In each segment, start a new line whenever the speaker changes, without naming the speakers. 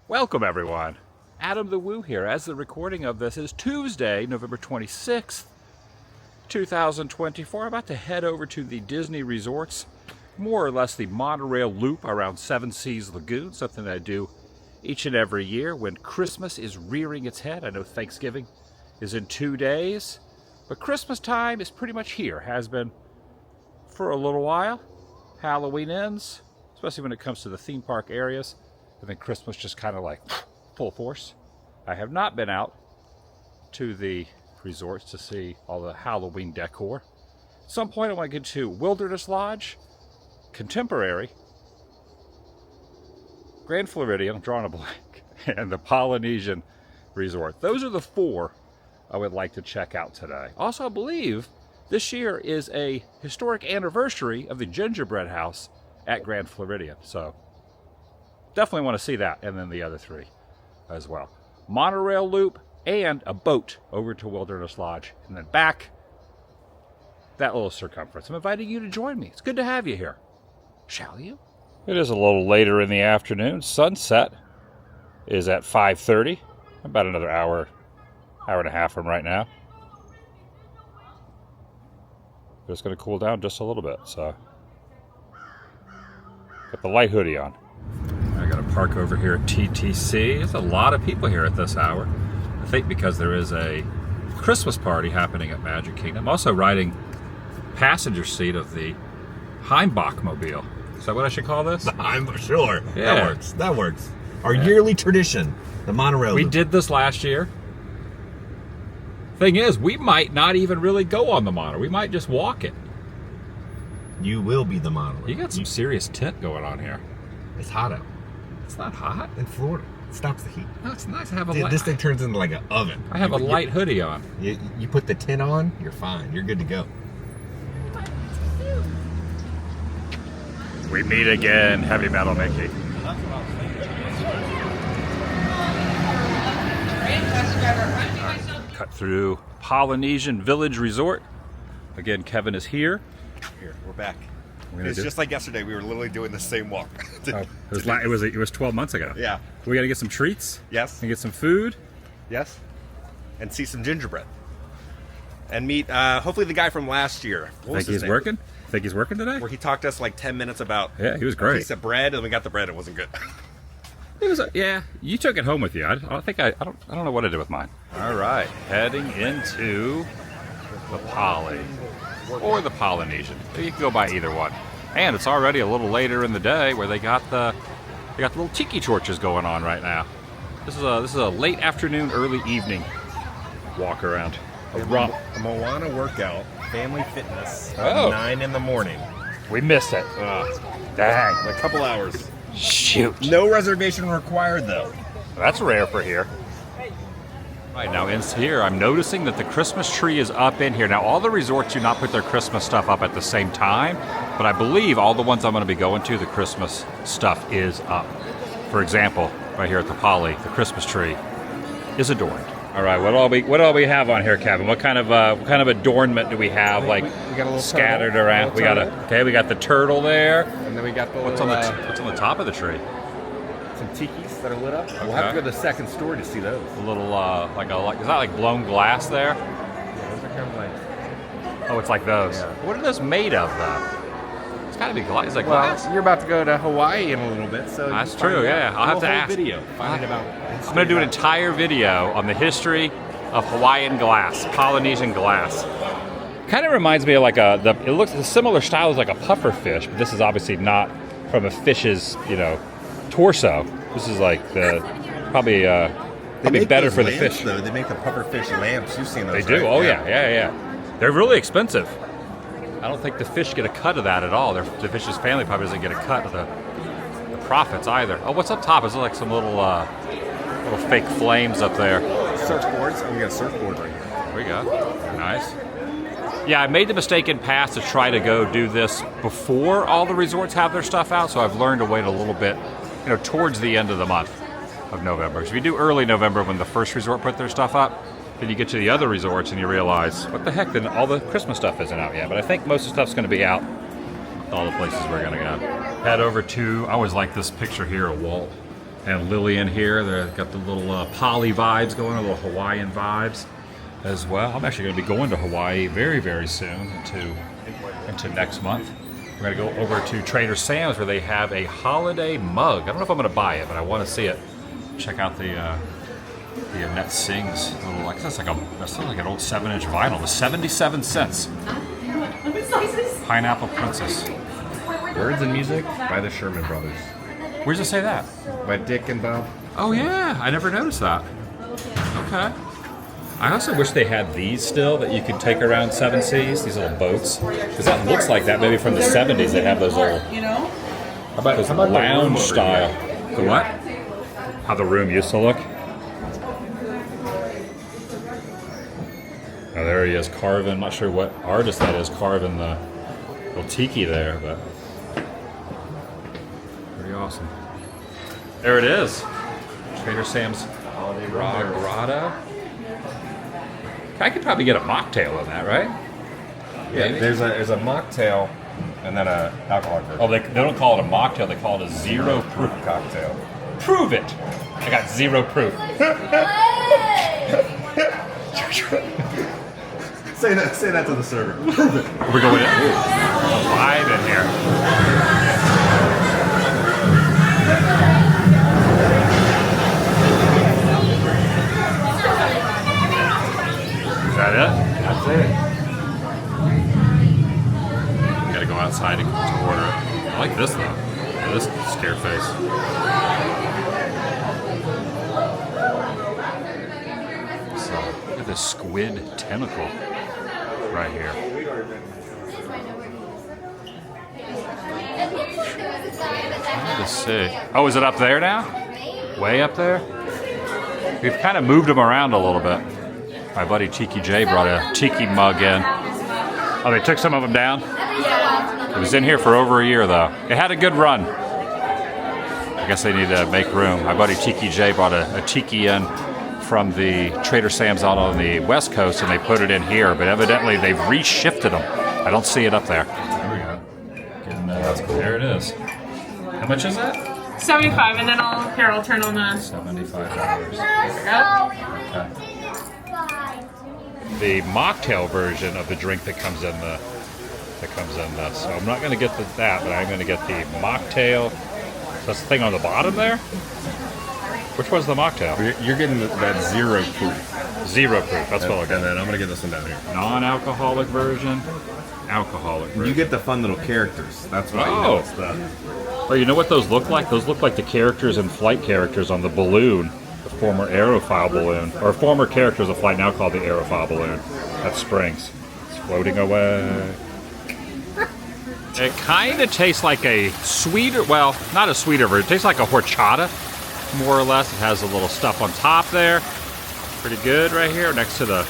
Welcome everyone. Adam the Woo here. As the recording of this is Tuesday, November 26th, 2024. I'm about to head over to the Disney resorts, more or less the Monorail loop around Seven Seas Lagoon, something that I do each and every year when Christmas is rearing its head. I know Thanksgiving is in 2 days, but Christmas time is pretty much here. Has been for a little while. Halloween ends, especially when it comes to the theme park areas. And then Christmas just kind of like full force. I have not been out to the resorts to see all the Halloween decor. At some point I want to get to Wilderness Lodge, Contemporary, Grand Floridian, I'm drawing a blank, and the Polynesian Resort. Those are the four I would like to check out today. Also, I believe this year is a historic anniversary of the Gingerbread house at Grand Floridian. So definitely want to see that, and then the other three as well. Monorail loop and a boat over to Wilderness Lodge, and then back that little circumference. I'm inviting you to join me. It's good to have you here. Shall you? It is a little later in the afternoon. Sunset is at 5:30. About another hour and a half from right now. But it's going to cool down just a little bit, so got the light hoodie on. I got to park over here at TTC. There's a lot of people here at this hour. I think because there is a Christmas party happening at Magic Kingdom. I'm also riding passenger seat of the Heimbach mobile. Is that what I should call this?
I'm sure.
Yeah.
That works. That works. Our yearly tradition, the monorail.
We did this last year. Thing is, we might not even really go on the monorail. We might just walk it.
You will be the monorail.
You got some serious tint going on here.
It's hot out.
It's not hot.
In Florida. It stops the heat.
No, it's nice to have a light.
This thing turns into like an oven.
I have a light hoodie on.
You put the tint on, you're fine. You're good to go.
We meet again, Heavy Metal Mickey. Cut through Polynesian Village Resort. Again, Kevin is here.
Here, we're back.
It's
just like yesterday. We were literally doing the same walk.
It was 12 months ago.
Yeah.
We got to get some treats.
Yes.
And get some food.
Yes. And see some gingerbread. And meet, hopefully, the guy from last year.
Think he's working? Think he's working today?
Where he talked to us like 10 minutes about.
Yeah, he was
a
great.
piece of bread, and we got the bread. It wasn't good.
It was yeah. You took it home with you. I don't know what I did with mine. All right, heading into the Poly or the Polynesian. You can go by either one. And it's already a little later in the day where they got the little tiki torches going on right now. This is a late afternoon, early evening walk around.
A Moana workout, family fitness,
Oh.
9 in the morning.
We missed it. Dang.
A couple hours.
Shoot.
No reservation required, though.
That's rare for here. Right now in here, I'm noticing that the Christmas tree is up in here. Now, all the resorts do not put their Christmas stuff up at the same time, but I believe all the ones I'm going to be going to, the Christmas stuff is up. For example, right here at the Poly, the Christmas tree is adorned. All right, what all we have on here, Kevin? What kind of adornment do we have?
We got a little
scattered
turtle.
around. We got the turtle there.
And then we got the
What's on the top of the tree?
some tikis that are lit up. We'll have to go to the second story to see those.
A little is that like blown glass there?
Yeah, those are kind of like.
Oh, it's like those.
Yeah.
What are those made of, though? It's got to be glass. Is that glass?
You're about to go to Hawaii in a little bit, so
That's true. Yeah, I'll have to ask.
Video. Find it about.
I'm going to do an entire video on the history of Hawaiian glass, Polynesian glass. Kind of reminds me of like it looks a similar style as like a puffer fish, but this is obviously not from a fish's torso. This is like probably better for the fish.
Though they make the puffer fish lamps. You've seen those.
They do.
Right?
Oh yeah. They're really expensive. I don't think the fish get a cut of that at all. The fish's family probably doesn't get a cut of the profits either. Oh, what's up top? Is it like some little fake flames up there?
Surfboards. Oh, we got a surfboard right here.
There we go. Nice. Yeah, I made the mistake in past to try to go do this before all the resorts have their stuff out, so I've learned to wait a little bit, towards the end of the month of November. So if you do early November when the first resort put their stuff up, then you get to the other resorts and you realize, what the heck, then all the Christmas stuff isn't out yet. But I think most of the stuff's going to be out at all the places we're going to go. Head over to, I always like this picture here of Walt And Lillian here, they've got the little poly vibes going, little Hawaiian vibes as well. I'm actually going to be going to Hawaii very, very soon into next month. We're going to go over to Trader Sam's where they have a holiday mug. I don't know if I'm going to buy it, but I want to see it. Check out the Annette Sings little, that's like an old 7-inch vinyl. The 77 cents. Pineapple Princess.
Words and Music by the Sherman Brothers.
Where's it say that?
By Dick and Bob.
Oh yeah, I never noticed that. Okay. I also wish they had these still that you could take around 7 Seas, these little boats. Because that looks like that. Maybe from the 70s they have those little, how about those lounge style. The what? How the room used to look. Oh, there he is carving. I'm not sure what artist that is carving the little tiki there, but pretty awesome. There it is. Trader Sam's Holiday Grotto. I could probably get a mocktail in that, right?
Yeah, there's a mocktail and then a alcoholic version.
Oh, they don't call it a mocktail. They call it a zero proof
cocktail.
Prove it. I got 0 proof.
Say that to the server. Prove it.
We're going live in here. Is that it?
That's it.
Gotta go outside to order it. I like this though. This scared face. So, look at this squid tentacle right here. Let's see. Oh, is it up there now? Way up there? We've kind of moved them around a little bit. My buddy Cheeky J brought a tiki mug in. Oh, they took some of them down? It was in here for over a year, though. It had a good run. I guess they need to make room. My buddy Cheeky J brought a tiki in from the Trader Sam's out on the West Coast, and they put it in here, but evidently they've reshifted them. I don't see it up there. There we go. That's cool. There it is. How much is that?
75, and then I'll turn on the...
$75.
There
Okay. The mocktail version of the drink that comes in this. So I'm not going to get that, but I'm going to get the mocktail. That's the thing on the bottom there? Which was the mocktail?
You're getting that 0 proof.
0 proof. That's what I'll get.
And then I'm gonna get this one down here.
Non-alcoholic version. Alcoholic version.
You get the fun little characters. That's what
Oh.
you know it's the.
Oh, you know what those look like? Those look like the characters and flight characters on the balloon, the former aerofoil balloon, or former characters of flight now called the aerofoil balloon. That Springs. It's floating away. It kind of tastes like a sweeter, well, not a sweeter version. It tastes like a horchata, more or less. It has a little stuff on top there. Pretty good right here, next to the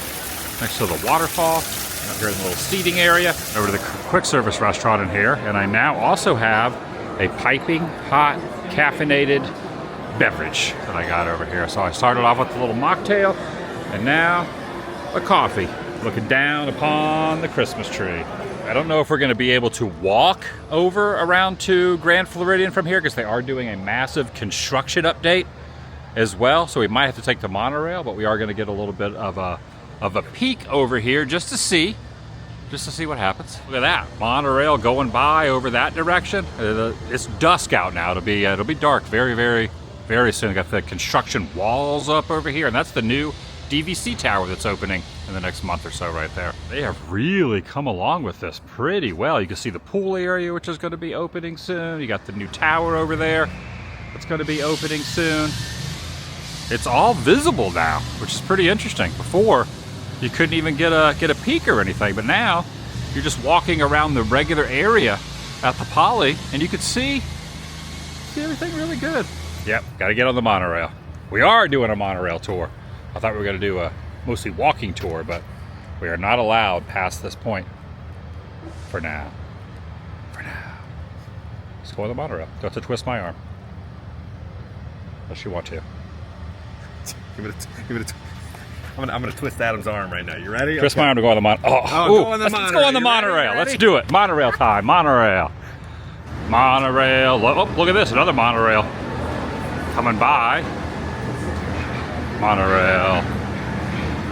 waterfall. Up here in the little seating area. Over to the quick service restaurant in here, and I now also have a piping hot caffeinated beverage that I got over here. So I started off with a little mocktail, and now a coffee, looking down upon the Christmas tree. I don't know if we're going to be able to walk over around to Grand Floridian from here because they are doing a massive construction update as well. So we might have to take the monorail, but we are going to get a little bit of a peek over here just to see what happens. Look at that monorail going by over that direction. It's dusk out now. It'll be dark very, very, very soon. Got the construction walls up over here, and that's the new DVC tower that's opening in the next month or so right there. They have really come along with this pretty well. You can see the pool area, which is going to be opening soon. You got the new tower over there that's going to be opening soon. It's all visible now, which is pretty interesting. Before, you couldn't even get a peek or anything, but now you're just walking around the regular area at the Poly, and you could see everything really good. Yep, got to get on the monorail. We are doing a monorail tour. I thought we were going to do a mostly walking tour, but we are not allowed past this point for now. Let's go on the monorail. Don't have to twist my arm. Unless you want to.
I'm gonna twist Adam's arm right now. You ready?
Twist my arm to go on the monorail. Let's go on the monorail. Let's do it. Monorail time. Monorail. Oh, look at this. Another monorail. coming by. Monorail.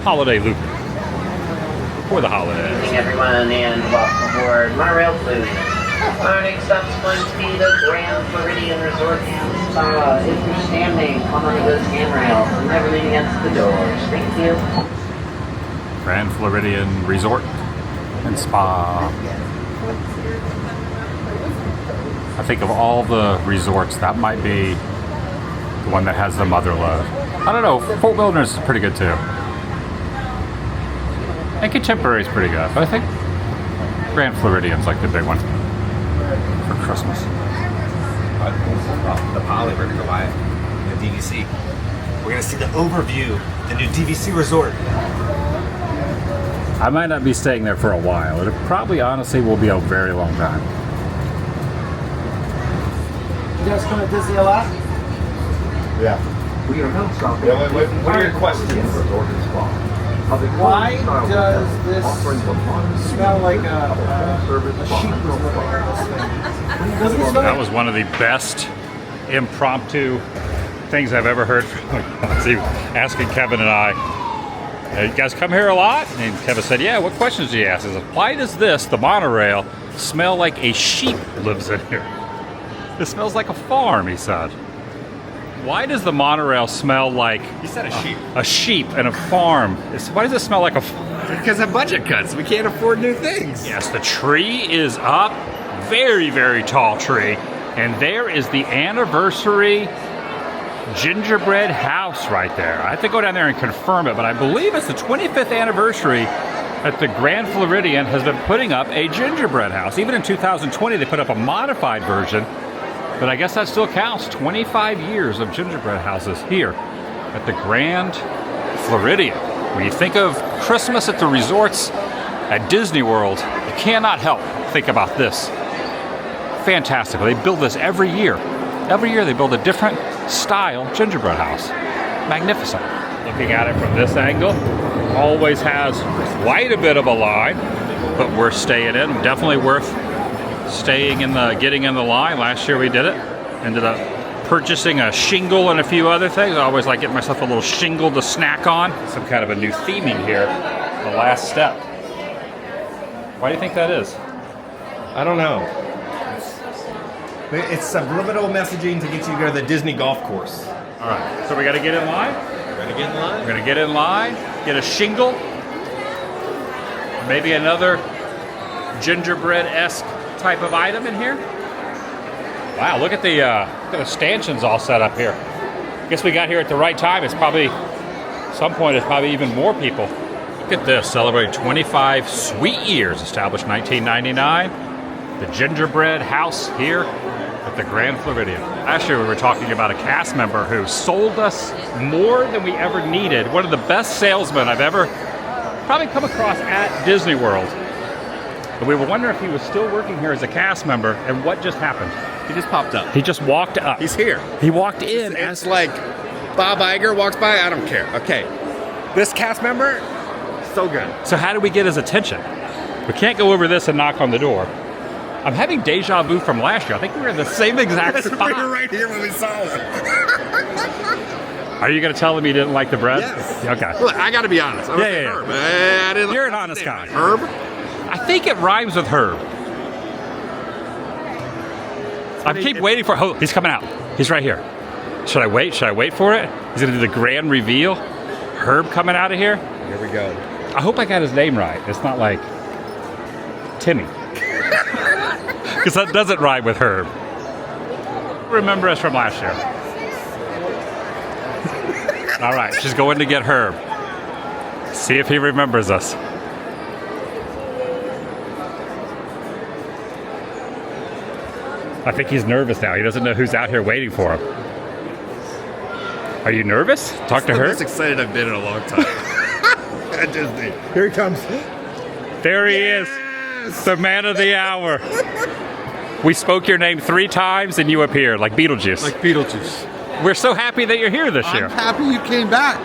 Holiday loop. For the holidays.
Good evening, everyone, and welcome aboard Monorail Food. Our next stop is going to be the Grand Floridian Resort and Spa. If you're standing, come on those handrails and never lean against the doors. Thank you.
Grand Floridian Resort and Spa. I think of all the resorts, that might be the one that has the mother lode. I don't know, Fort Wilderness is pretty good too. And Contemporary is pretty good, but I think Grand Floridian's like the big one for Christmas.
The Poly, we're gonna go by it. The DVC. We're gonna see the overview, the new DVC resort.
I might not be staying there for a while. It probably honestly will be a very long time.
You guys come to Disney a lot?
Yeah. What are your questions?
Why does this smell like a sheep Doesn't it smell
That was one of the best impromptu things I've ever heard from see, asking Kevin and I, "Hey, you guys come here a lot?" And Kevin said, "Yeah, what questions do you ask?" I said, "Why does this, the monorail, smell like a sheep lives in here?" It smells like a farm, he said. Why does the monorail smell like
He said a sheep.
a sheep and a farm? Why does it smell like a farm?
Because of budget cuts. We can't afford new things.
Yes, the tree is up. Very, very tall tree. And there is the anniversary gingerbread house right there. I have to go down there and confirm it, but I believe it's the 25th anniversary that the Grand Floridian has been putting up a gingerbread house. Even in 2020, they put up a modified version, but I guess that still counts. 25 years of gingerbread houses here at the Grand Floridian. When you think of Christmas at the resorts at Disney World, you cannot help think about this. Fantastic. They build this every year. Every year they build a different style gingerbread house. Magnificent. Looking at it from this angle, always has quite a bit of a line, but we're staying in. Definitely worth staying in getting in the line. Last year we did it. Ended up purchasing a shingle and a few other things. I always like getting myself a little shingle to snack on. Some kind of a new theming here. The last step. Why do you think that is?
I don't know. It's subliminal messaging to get you to go to the Disney golf course.
All right, so we got to get in line.
We're gonna get in line.
We're gonna get in line, get a shingle, maybe another gingerbread-esque type of item in here. Wow, look at the stanchions all set up here. Guess we got here at the right time. It's probably, at some point, it's probably even more people. Look at this, celebrating 25 sweet years, established 1999. The gingerbread house here at the Grand Floridian. Last year we were talking about a cast member who sold us more than we ever needed. One of the best salesmen I've ever probably come across at Disney World. And we were wondering if he was still working here as a cast member, and what just happened?
He just popped up.
He just walked up.
He's here.
He walked in.
It's like Bob Iger walks by. I don't care. Okay, this cast member, so good.
So how do we get his attention? We can't go over this and knock on the door. I'm having deja vu from last year. I think we were in the same exact spot.
We were right here when we saw him.
Are you going to tell him you didn't like the bread?
Yes.
Okay.
Look, I got to be honest. I'm
Yeah.
Herb. I didn't
You're
like
an honest guy.
Herb.
I think it rhymes with Herb. I keep waiting for. Oh, he's coming out. He's right here. Should I wait? Should I wait for it? He's going to do the grand reveal. Herb coming out of here.
Here we go.
I hope I got his name right. It's not like Timmy. Because that doesn't rhyme with Herb. Remember us from last year. All right, she's going to get Herb. See if he remembers us. I think he's nervous now. He doesn't know who's out here waiting for him. Are you nervous? Talk to
The
her.
most excited I've been in a long time. At Disney. Here he comes.
There he is. The man of the hour. We spoke your name 3 times and you appeared like Beetlejuice.
Like Beetlejuice.
We're so happy that you're here this year.
I'm happy you came back.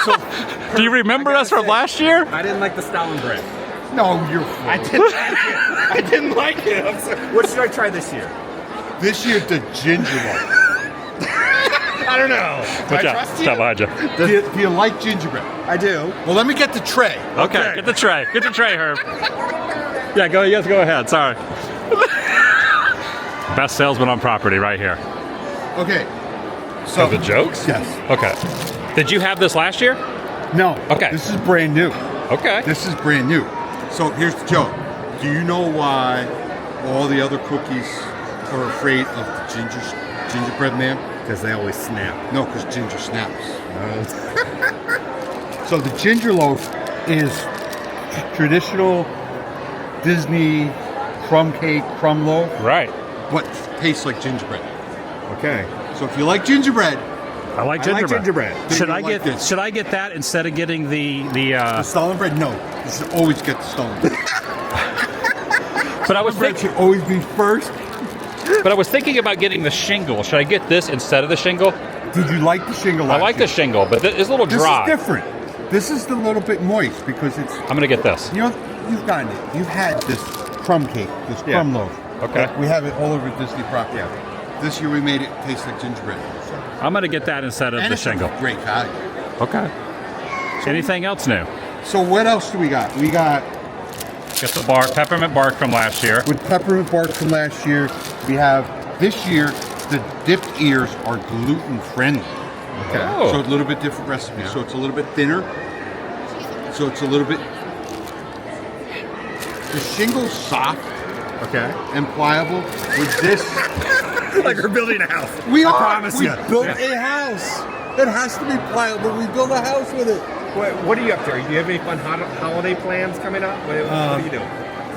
So,
Do you remember us from last year?
I didn't like the Stalin bread.
no, you're.
I didn't like it. I didn't like it. I'm sorry. What should I try this year?
This year, the gingerbread.
I don't know.
Watch
I
out.
trust
Stop behind you.
Do you like gingerbread?
I do.
Well, let me get the tray.
Okay, get the tray. Get the tray, Herb. Yeah, go. Yes, go ahead. Sorry. Best salesman on property, right here.
Okay. So
Of the jokes?
Yes.
Okay. Did you have this last year?
No.
Okay.
This is brand new.
Okay.
This is brand new. So here's the joke. Do you know why all the other cookies are afraid of the gingerbread man?
Because they always snap.
No, because ginger snaps. So the ginger loaf is traditional Disney crumb cake, crumb loaf,
Right.
but tastes like gingerbread.
Okay.
So if you like gingerbread,
I like
I like
gingerbread.
gingerbread.
Should
you
I
like
get
this.
Should I get that instead of getting the
the stolen bread, no. You should always get the stolen bread.
But I was
Bread
thinking,
should always be first.
but I was thinking about getting the shingle. Should I get this instead of the shingle?
Did you like the shingle?
I
last
like
year?
the shingle, but it's a little
This
dry.
is different. This is a little bit moist because it's,
I'm gonna get this.
you know, you've gotten it. You've had this crumb cake, this crumb loaf.
Okay.
We have it all over Disney property. This year we made it taste like gingerbread.
I'm gonna get that instead of
And
the
it's a
shingle.
great value.
Okay. Anything else new?
So what else do we got? We got,
Get the bark, peppermint bark from last year.
with peppermint bark from last year, we have this year, the dipped ears are gluten friendly. Okay.
Oh.
So a little bit different recipe. So it's a little bit thinner. So it's a little bit, the shingle's soft
Okay.
and pliable. With this,
Like we're building a house.
we
I
are.
promise
We
you.
built a house. It has to be pliable. We built a house with it.
What are you up to? Do you have any fun holiday plans coming up? What are you doing?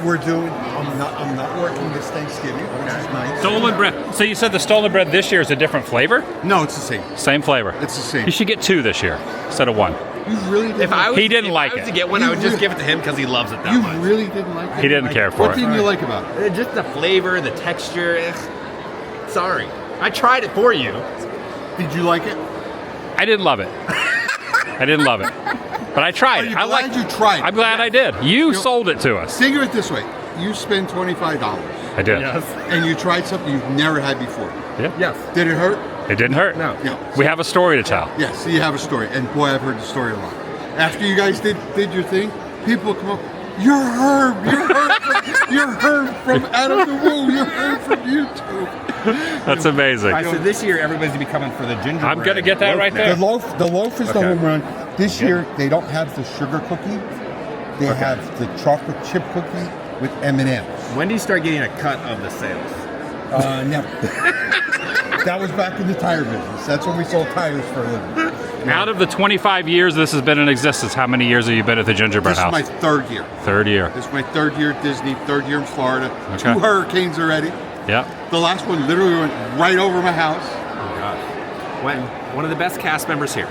We're doing. I'm not working this Thanksgiving, which is nice.
Stolen bread. So you said the stolen bread this year is a different flavor?
No, it's the same.
Same flavor.
It's the same.
You should get 2 this year instead of 1.
You really didn't.
If I was,
He didn't
if
like
I was
it.
to get one,
You
I would just
really-
give it to him because he loves it that
You
much.
really didn't like it.
He didn't care for
What
it.
didn't you like about it?
Just the flavor, the texture. Sorry, I tried it for you.
Did you like it?
I didn't love it. I didn't love it. But I tried
Are
it.
you
I
glad
liked
you tried?
I'm glad I did. You sold it to us.
Think of it this way: you spend $25,
I did.
and you tried something you've never had before.
Yeah.
Yes.
Did it hurt?
It didn't hurt.
No.
Yeah.
We have a story to tell.
Yeah. So you have a story, and boy, I've heard the story a lot. After you guys did your thing, people come up. You're Herb. You're Herb. You're Herb from Out of the Woo. You're Herb from YouTube.
That's amazing.
All right, so this year everybody's gonna be coming for the gingerbread.
I'm gonna get that right there.
The loaf is the
Okay.
home run. This year they don't have the sugar cookie. They have the chocolate chip cookie with M&Ms.
When do you start getting a cut of the sales?
Never. That was back in the tire business. That's when we sold tires for a living.
Out of the 25 years this has been in existence, how many years have you been at the Gingerbread
This is
House?
my third year.
3rd year.
This is my third year at Disney, third year in Florida.
Okay.
2 hurricanes already.
Yep.
The last one literally went right over my house.
Oh gosh. One of the best cast members here.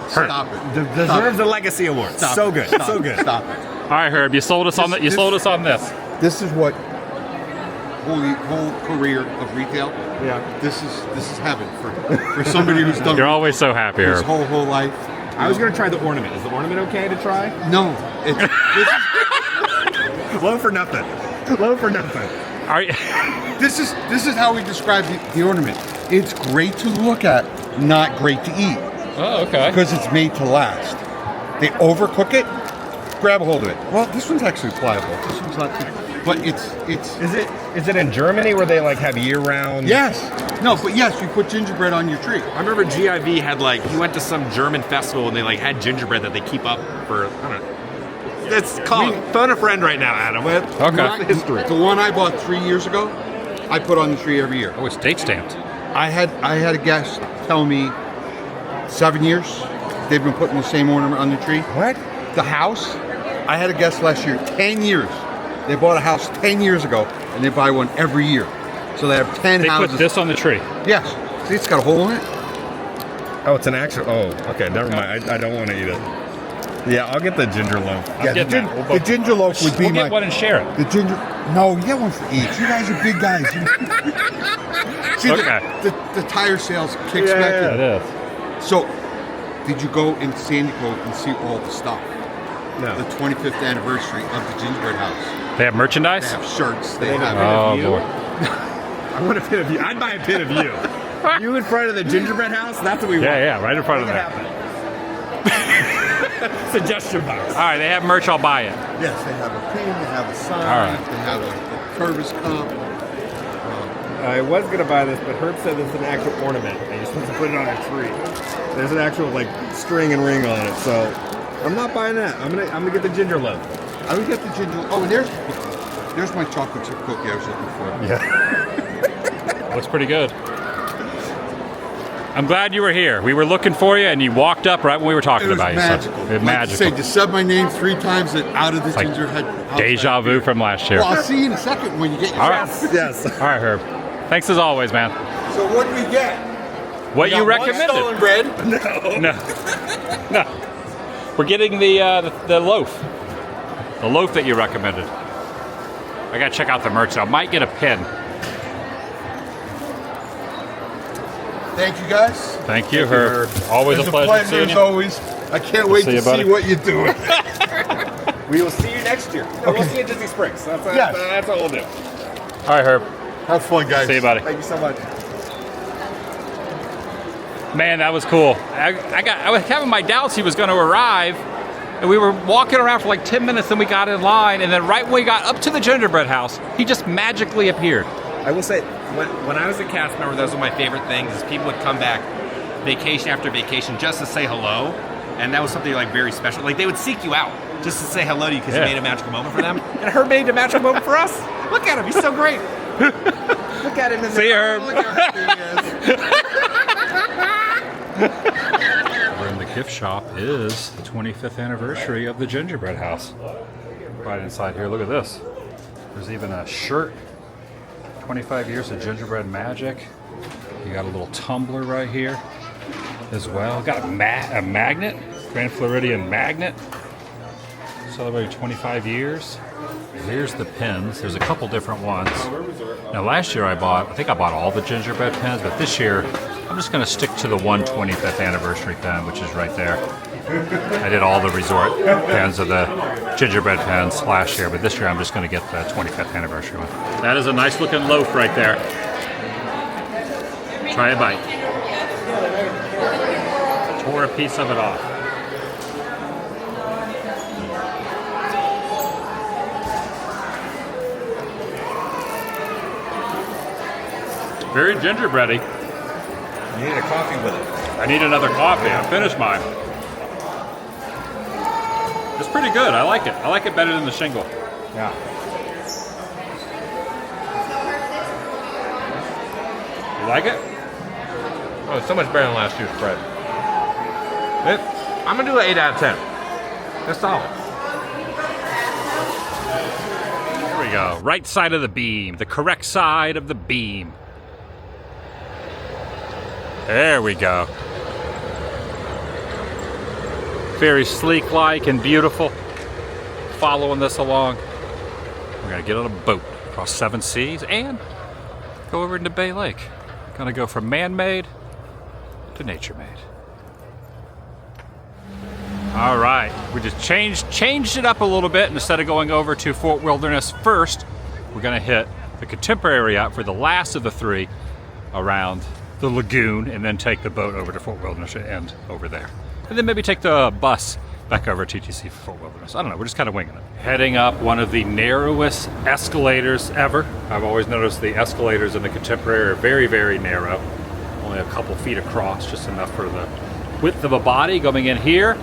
Stop it.
Deserves a legacy award.
Stop
So
it.
good.
Stop
So
it.
good.
Stop it.
All right, Herb, you sold us on
This-
the, you
this-
sold us on this.
This is what whole career of retail.
Yeah.
This is heaven for somebody who's done
You're always so happy,
his
Herb.
whole life.
I was gonna try the ornament. Is the ornament okay to try?
No, it's,
Low for nothing. Low for nothing.
Are you,
this is how we describe the ornament. It's great to look at, not great to eat,
oh, okay.
because it's made to last. They overcook it, grab a hold of it. Well, this one's actually pliable. This one's not too, but it's
Is it in Germany where they like have year round?
yes, no, but yes, you put gingerbread on your tree.
I remember GIV had like he went to some German festival and they like had gingerbread that they keep up for I don't know. Let's call phone a friend right now, Adam.
Okay.
History.
The one I bought 3 years ago, I put on the tree every year.
Oh, it's date stamped.
I had a guest tell me 7 years they've been putting the same ornament on the tree.
What?
The house, I had a guest last year, 10 years. They bought a house 10 years ago and they buy one every year. So they have 10
They
houses.
put this on the tree.
Yes. See, it's got a hole in it.
Oh, it's an actual. Oh, okay. Never mind. I don't want to eat it. Yeah, I'll get the ginger loaf.
Yeah,
get that. We'll
the ginger loaf would be
We'll
my...
get one and share it.
The ginger... No, you get one for each. You guys are big guys. See,
Okay.
the tire sales kicks back
It
in.
is.
So, did you go in Sandy Cove and see all the stuff?
No.
The 25th anniversary of the Gingerbread House.
They have
They
merchandise?
have shirts. They
They
have...
have-
Oh,
you?
boy.
I want a pin of you. I'd buy a pin of you. You in front of the gingerbread house? That's what we want.
Yeah, right in front of
Make it
that.
happen. Suggestion box.
All right, they have merch. I'll buy it.
Yes, they have a pin, they have a sign,
All right.
they have a Curvis cup.
I was gonna buy this, but Herb said it's an actual ornament, and you're supposed to put it on a tree. There's an actual like string and ring on it, so I'm not buying that. I'm gonna get the ginger loaf.
I would get the ginger. Oh, and there's my chocolate chip cookie I was looking for.
Yeah. Looks pretty good. I'm glad you were here. We were looking for you, and you walked up right when we were talking
It was
about
magical.
you. So,
Like
magical.
to say, just said my name 3 times and out of the
Like
ginger head.
Deja vu from last year.
Well, I'll see you in a second when you get your
All right.
Yes.
All right, Herb. Thanks as always, man.
So what do we get?
What you
Got one
recommended?
stolen bread?
No. No. We're getting the loaf. The loaf that you recommended. I gotta check out the merch. I might get a pin.
Thank you, guys.
Thank you, Herb. Always
It's
a pleasure seeing
as
you.
always. I can't wait
see
to
you, buddy.
see what you're doing.
We will see you next year. No, we'll see you at Disney Springs.
Yes.
That's all we'll do.
All right, Herb.
Have fun, guys.
See you, buddy.
Thank you so much.
Man, that was cool. I was having my doubts he was going to arrive, and we were walking around for like 10 minutes, and we got in line, and then right when we got up to the gingerbread house, he just magically appeared.
I will say, when I was a cast member, those were my favorite things. Is people would come back vacation after vacation just to say hello, and that was something like very special. Like they would seek you out just to say hello to you because
Yeah.
you made a magical moment for them, and Herb made a magical moment for us. Look at him, he's so great. Look at him. In
See you, Herb.
Look at him.
Over in the gift shop is the 25th anniversary of the gingerbread house. Right inside here, look at this. There's even a shirt. 25 years of gingerbread magic. You got a little tumbler right here as well. Got a magnet, Grand Floridian magnet. Celebrating 25 years. Here's the pins. There's a couple different ones. Now last year I think I bought all the gingerbread pins, but this year I'm just going to stick to the 125th anniversary pin, which is right there. I did all the resort pins of the gingerbread pins last year, but this year I'm just going to get the 25th anniversary one. That is a nice looking loaf right there. Try a bite. Tore a piece of it off. Very gingerbready.
You need a coffee with it.
I need another coffee. I finished mine. It's pretty good. I like it. I like it better than the shingle.
Yeah.
You like it?
Oh, it's so much better than last year's spread. I'm gonna do an 8 out of 10. That's solid.
There we go. Right side of the beam. The correct side of the beam. There we go. Very sleek-like and beautiful. Following this along. We're gonna get on a boat across 7 seas and go over into Bay Lake. Gonna go from man-made to nature-made. All right, we just changed it up a little bit. Instead of going over to Fort Wilderness first, we're gonna hit the Contemporary out for the last of the 3 around the lagoon, and then take the boat over to Fort Wilderness and end over there. And then maybe take the bus back over to TTC for Fort Wilderness. I don't know, we're just kind of winging it. Heading up one of the narrowest escalators ever. I've always noticed the escalators in the Contemporary are very, very narrow. Only a couple feet across, just enough for the width of a body going in here.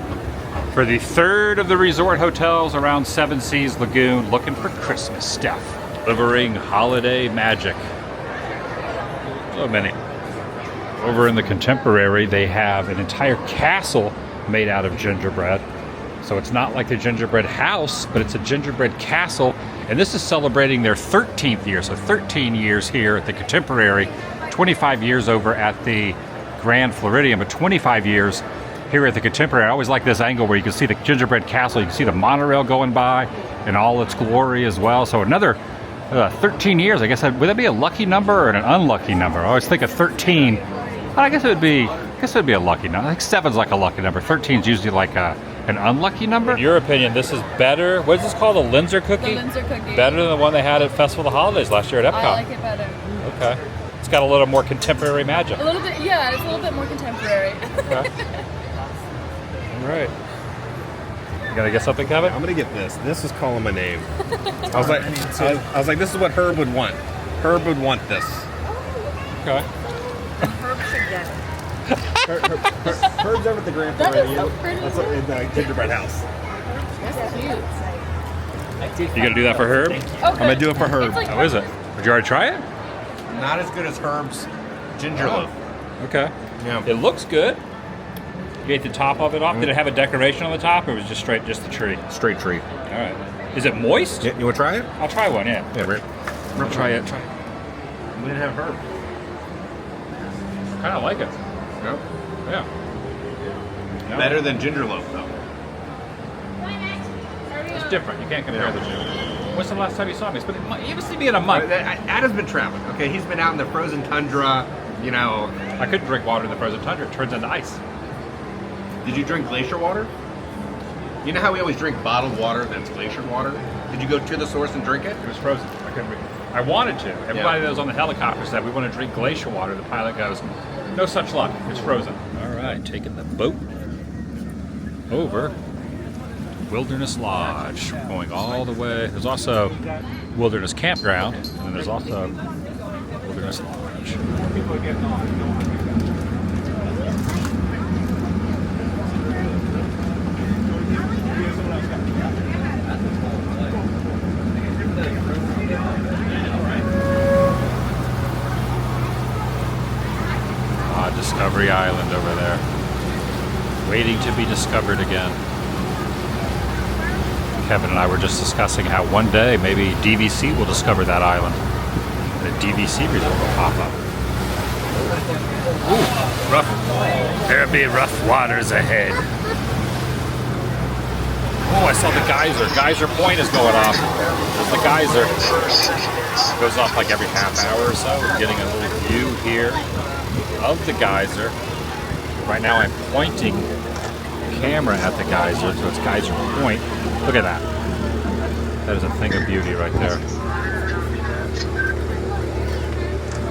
For the 3rd of the resort hotels around 7 Seas Lagoon, looking for Christmas stuff. Delivering holiday magic. So many. Over in the Contemporary, they have an entire castle made out of gingerbread. So it's not like the gingerbread house, but it's a gingerbread castle. And this is celebrating their 13th year. So 13 years here at the Contemporary, 25 years over at the Grand Floridian, but 25 years here at the Contemporary. I always like this angle where you can see the gingerbread castle, you can see the monorail going by in all its glory as well. So another 13 years, I guess. Would that be a lucky number or an unlucky number? I always think of 13. I guess it would be a lucky number. I think 7's like a lucky number. 13's usually like an unlucky number. In your opinion, this is better. What is this called? A Linzer cookie?
The Linzer cookie.
Better than the one they had at Festival of the Holidays last year at Epcot.
I like it better.
Okay. It's got a little more contemporary magic.
A little bit, yeah, it's a little bit more contemporary.
Okay. All right. You gonna get something, Kevin?
I'm gonna get this. This is calling my name. I was like, this is what Herb would want. Herb would want this.
Okay.
Herb should get it.
Herb's over at the Grand
That is
Floridian.
so pretty.
That's in the Gingerbread house.
That's cute.
You gonna do that for Herb?
I'm
gonna do it for Herb.
How is it? Did you already try it?
Not as good as Herb's ginger loaf.
Okay.
Yeah.
It looks good. You ate the top of it off. Did it have a decoration on the top, or was it just straight, just the tree?
Straight tree.
All right. Is it moist?
Yeah, you want to try it?
I'll try one. Yeah.
Yeah, right.
I'll try it. Try it.
We didn't have Herb.
Kind of like it.
No.
Yeah. No.
Better than ginger loaf, though.
It's different. You can't compare the two. When's the last time you saw me? It's been a month. You haven't seen me in a month.
Adam's been traveling. Okay, he's been out in the frozen tundra. You know.
I couldn't drink water in the frozen tundra. It turns into ice.
Did you drink glacier water? You know how we always drink bottled water that's glacier water? Did you go to the source and drink it?
It was frozen. I couldn't read. I wanted to. Everybody that was on the helicopter said, we want to drink glacier water. The pilot goes, no such luck. It's frozen. All right, taking the boat over Wilderness Lodge. Going all the way. There's also Wilderness Campground, and then there's also Wilderness Lodge. Discovery Island over there, waiting to be discovered again. Kevin and I were just discussing how one day maybe DVC will discover that island, and a DVC resort will pop up. Ooh, rough. There'll be rough waters ahead. Oh, I saw the geyser. Geyser Point is going off. There's the geyser. It goes off like every half hour or so. We're getting a little view here of the geyser. Right now I'm pointing the camera at the geyser, so it's Geyser Point. Look at that. That is a thing of beauty right there.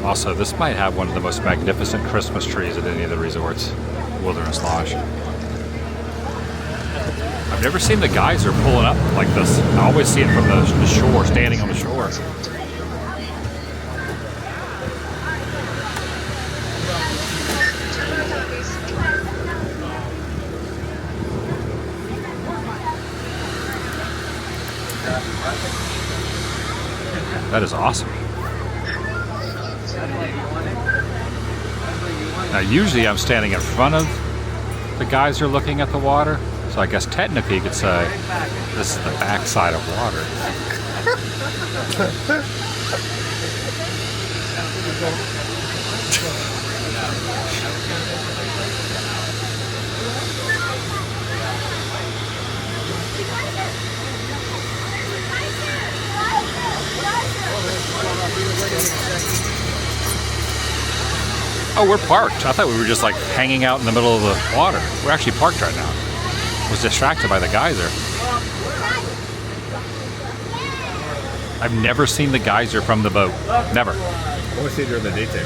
Also, this might have one of the most magnificent Christmas trees at any of the resorts. Wilderness Lodge. I've never seen the geyser pulling up like this. I always see it from the shore, standing on the shore. That is awesome. Now, usually I'm standing in front of the geyser looking at the water, so I guess technically you could say this is the backside of water. Oh, we're parked. I thought we were just like hanging out in the middle of the water. We're actually parked right now. I was distracted by the geyser. I've never seen the geyser from the boat. Never.
I want to see it during the daytime.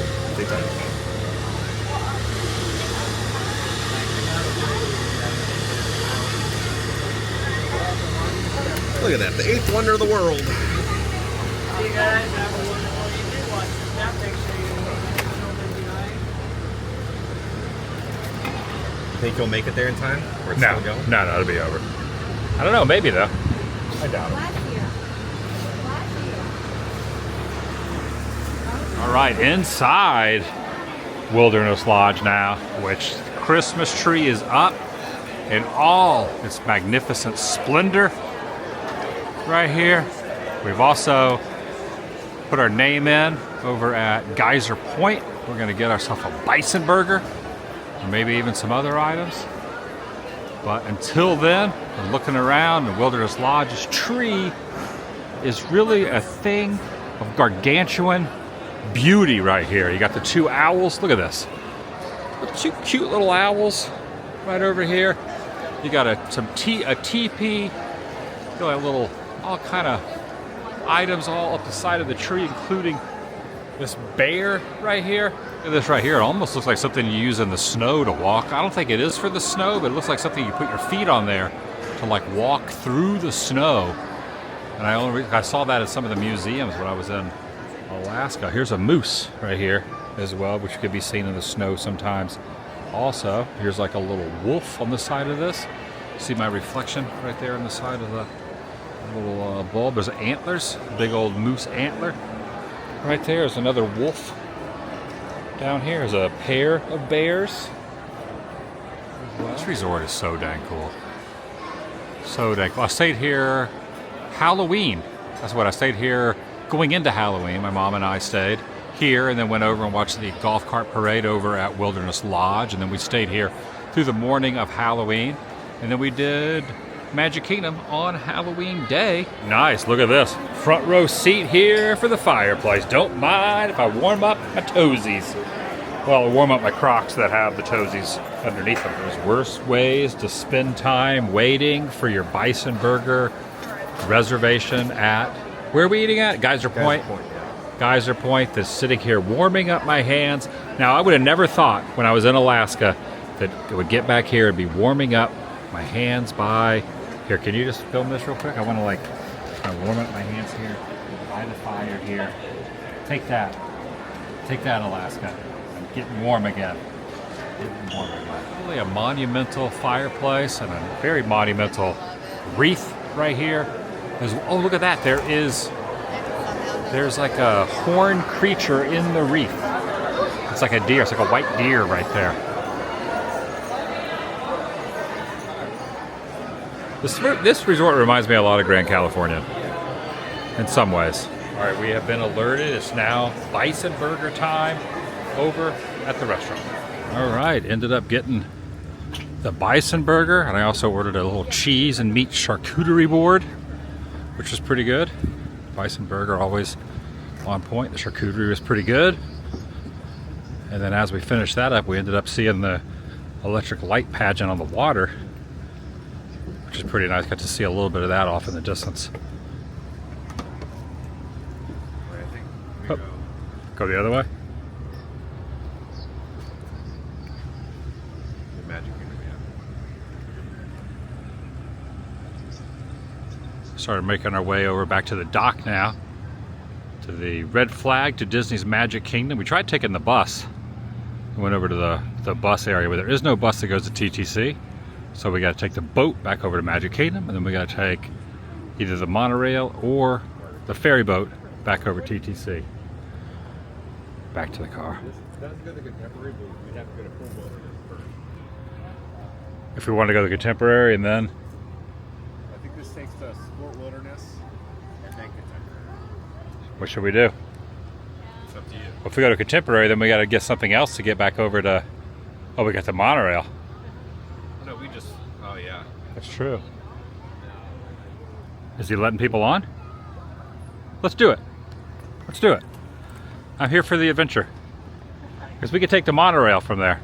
Look at that, the eighth wonder of the world. Think you'll make it there in time? Or it's
No,
still going?
no, it'll be over. I don't know, maybe though. I doubt it. All right, inside Wilderness Lodge now, which the Christmas tree is up in all its magnificent splendor right here. We've also put our name in over at Geyser Point. We're gonna get ourselves a bison burger, or maybe even some other items. But until then, we're looking around, and Wilderness Lodge's tree is really a thing of gargantuan beauty right here. You got the two owls. Look at this. The two cute little owls right over here. You got a teepee. You got a little, all kind of items all up the side of the tree, including This bear right here. Look at this right here. It almost looks like something you use in the snow to walk. I don't think it is for the snow, but it looks like something you put your feet on there to like walk through the snow. And I saw that at some of the museums when I was in Alaska. Here's a moose right here as well, which could be seen in the snow sometimes. Also, here's like a little wolf on the side of this. See my reflection right there on the side of the little bulb. There's antlers, big old moose antler. Right there is another wolf. Down here is a pair of bears. This resort is so dang cool. So dang cool. I stayed here Halloween. That's what I stayed here going into Halloween. My mom and I stayed here and then went over and watched the golf cart parade over at Wilderness Lodge. And then we stayed here through the morning of Halloween. And then we did Magic Kingdom on Halloween day. Nice, look at this. Front row seat here for the fireplace. Don't mind if I warm up my toesies. Well, I warm up my Crocs that have the toesies underneath them. There's worse ways to spend time waiting for your bison burger reservation at, where are we eating at? Geyser Point. Geyser Point, that's sitting here warming up my hands. Now, I would have never thought when I was in Alaska that it would get back here and be warming up my hands by, here, can you just film this real quick? I want to like warm up my hands here by the fire here. Take that, Alaska. I'm getting warm again. Getting warm again. Really a monumental fireplace and a very monumental wreath right here. Oh, look at that. There's like a horned creature in the wreath. It's like a deer. It's like a white deer right there. This resort reminds me a lot of Grand California in some ways. All right, we have been alerted. It's now bison burger time over at the restaurant. All right, ended up getting the bison burger, and I also ordered a little cheese and meat charcuterie board, which was pretty good. Bison burger always on point. The charcuterie was pretty good. And then as we finished that up, we ended up seeing the electric light pageant on the water, which is pretty nice. Got to see a little bit of that off in the distance. Oh, go the other way. Started making our way over back to the dock now, to the red flag to Disney's Magic Kingdom. We tried taking the bus. We went over to the bus area, but there is no bus that goes to TTC. So we got to take the boat back over to Magic Kingdom, and then we got to take either the monorail or the ferry boat back over TTC. Back to the car. If we want to go to the Contemporary and then...
I think this takes us Sport Wilderness and then Contemporary.
What should we do?
It's up to you.
Well, if we go to Contemporary, then we got to get something else to get back over to... Oh, we got the monorail.
No, we just... Oh, yeah.
That's true. Is he letting people on? Let's do it. Let's do it. I'm here for the adventure. Because we could take the monorail from there.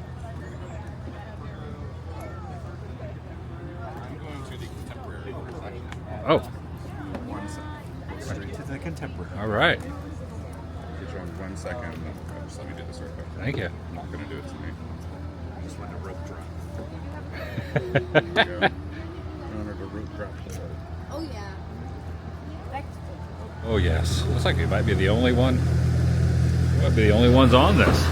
I'm going to the Contemporary.
Oh.
One second. Straight to the Contemporary.
All right.
Get you on 1 second. Just let me do this real quick.
Thank you.
I'm not going to do it to me. I just wanted to rope drop. There we go. I wanted to rope drop.
Oh yeah.
Oh yes. Looks like we might be the only one. We might be the only ones on this.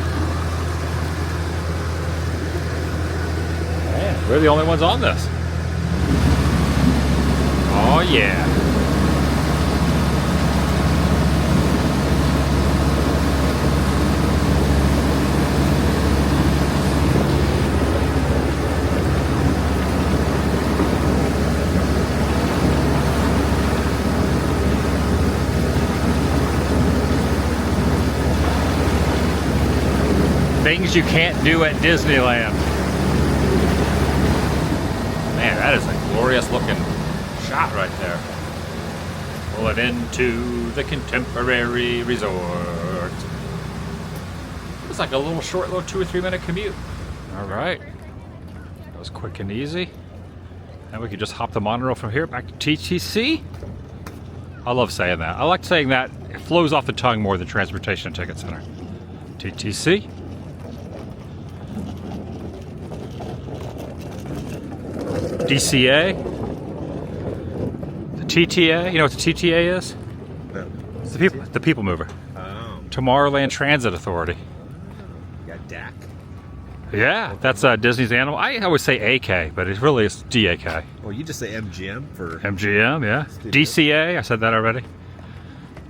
Man, we're the only ones on this. Oh yeah. Things you can't do at Disneyland. Man, that is a glorious looking shot right there. Pulling into the Contemporary Resort. It's like a little short, little 2 or 3 minute commute. All right. That was quick and easy. And we could just hop the monorail from here back to TTC. I love saying that. I like saying that it flows off the tongue more than Transportation Ticket Center. TTC. DCA. The TTA. You know what the TTA is?
No.
It's the people mover.
Oh.
Tomorrowland Transit Authority.
Got DAC.
Yeah, that's Disney's animal. I always say AK, but it really is DAK.
Well, you just say MGM for
MGM, yeah.
Studio.
DCA, I said that already.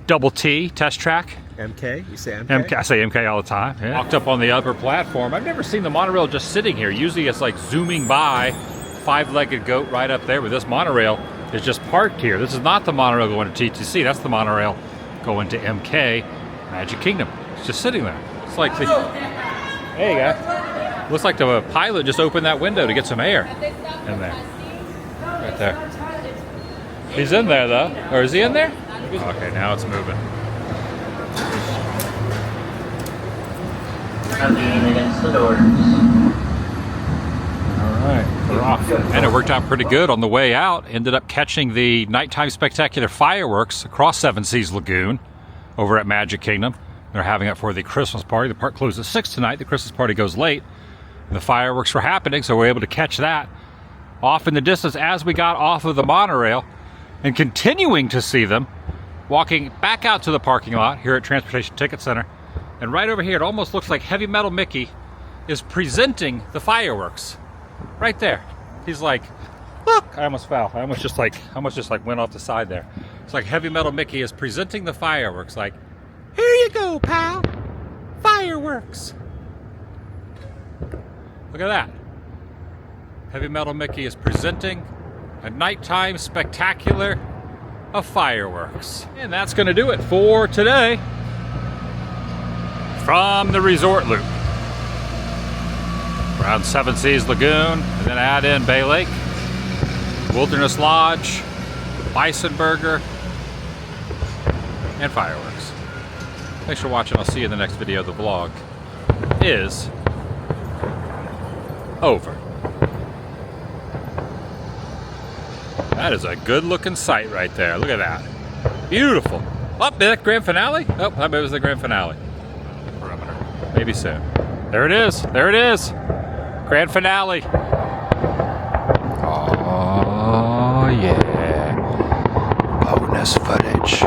Double T, Test Track.
MK. You say MK.
MK, I say MK all the time. Yeah. Walked up on the upper platform. I've never seen the monorail just sitting here. Usually it's like zooming by, five-legged goat right up there, but this monorail is just parked here. This is not the monorail going to TTC. That's the monorail going to MK, Magic Kingdom. It's just sitting there. It's like the... Hey, guy. Looks like the pilot just opened that window to get some air in there. Right there. He's in there, though. Or is he in there? Okay, now it's moving.
I'm leaning against the doors.
Alright, we're off. And it worked out pretty good on the way out. Ended up catching the nighttime spectacular fireworks across Seven Seas Lagoon over at Magic Kingdom. They're having it for the Christmas party. The park closes at 6 tonight. The Christmas party goes late. The fireworks were happening, so we were able to catch that off in the distance as we got off of the monorail, and continuing to see them walking back out to the parking lot here at Transportation Ticket Center. And right over here, it almost looks like Heavy Metal Mickey is presenting the fireworks. Right there. He's like, look! I almost fell. I almost just like went off the side there. It's like Heavy Metal Mickey is presenting the fireworks, like, here you go, pal! Fireworks! Look at that. Heavy Metal Mickey is presenting a nighttime spectacular of fireworks. And that's going to do it for today from the Resort Loop. Around Seven Seas Lagoon, and then add in Bay Lake, Wilderness Lodge, Bison Burger, and fireworks. Thanks for watching. I'll see you in the next video. The vlog is over. That is a good looking sight right there. Look at that. Beautiful. Oh, that grand finale? Oh, I bet it was the grand finale. Perimeter. Maybe soon. There it is. There it is. Grand finale. Oh, yeah. Bonus footage.